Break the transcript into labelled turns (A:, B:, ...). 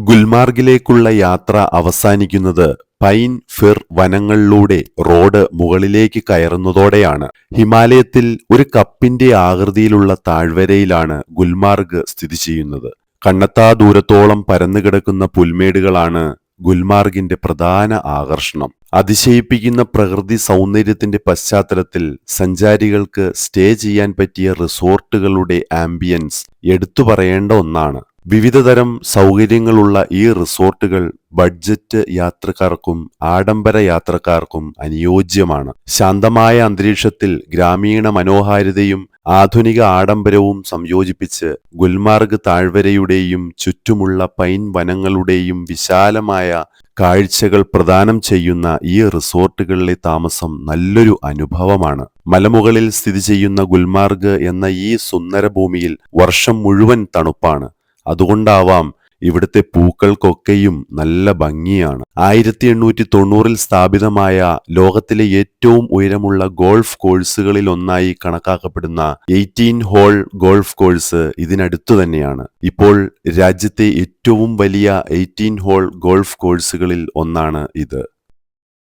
A: ഗുൽമാർഗിലേക്കുള്ള യാത്ര അവസാനിക്കുന്നത് പൈൻ ഫിർ വനങ്ങളിലൂടെ റോഡ് മുകളിലേക്ക് കയറുന്നതോടെയാണ്. ഹിമാലയത്തിൽ ഒരു കപ്പിന്റെ ആകൃതിയിലുള്ള താഴ്വരയിലാണ് ഗുൽമാർഗ് സ്ഥിതി ചെയ്യുന്നത്. കണ്ണെത്താ ദൂരത്തോളം പരന്നുകിടക്കുന്ന പുൽമേടുകളാണ് ഗുൽമാർഗിന്റെ പ്രധാന ആകർഷണം. അതിശയിപ്പിക്കുന്ന പ്രകൃതി സൗന്ദര്യത്തിന്റെ പശ്ചാത്തലത്തിൽ സഞ്ചാരികൾക്ക് സ്റ്റേ ചെയ്യാൻ പറ്റിയ റിസോർട്ടുകളുടെ ആംബിയൻസ് എടുത്തു പറയേണ്ട ഒന്നാണ്. വിവിധതരം സൗകര്യങ്ങളുള്ള ഈ റിസോർട്ടുകൾ ബഡ്ജറ്റ് യാത്രക്കാർക്കും ആഡംബര യാത്രക്കാർക്കും അനുയോജ്യമാണ്. ശാന്തമായ അന്തരീക്ഷത്തിൽ ഗ്രാമീണ മനോഹാരിതയും ആധുനിക ആഡംബരവും സംയോജിപ്പിച്ച് ഗുൽമാർഗ് താഴ്വരയുടെയും ചുറ്റുമുള്ള പൈൻ വനങ്ങളുടെയും വിശാലമായ കാഴ്ചകൾ പ്രദാനം ചെയ്യുന്ന ഈ റിസോർട്ടുകളിലെ താമസം നല്ലൊരു അനുഭവമാണ്. മലമുകളിൽ സ്ഥിതി ചെയ്യുന്ന ഗുൽമാർഗ് എന്ന ഈ സുന്ദര ഭൂമിയിൽ വർഷം മുഴുവൻ തണുപ്പാണ്. അതുകൊണ്ടാവാം ഇവിടുത്തെ പൂക്കൾക്കൊക്കെയും നല്ല ഭംഗിയാണ്. 1890 സ്ഥാപിതമായ ലോകത്തിലെ ഏറ്റവും ഉയരമുള്ള ഗോൾഫ് കോഴ്സുകളിൽ ഒന്നായി കണക്കാക്കപ്പെടുന്ന 18 ഹോൾ ഗോൾഫ് കോഴ്സ് ഇതിനടുത്തു തന്നെയാണ്. ഇപ്പോൾ രാജ്യത്തെ ഏറ്റവും വലിയ 18 ഹോൾ ഗോൾഫ് കോഴ്സുകളിൽ ഒന്നാണ് ഇത്.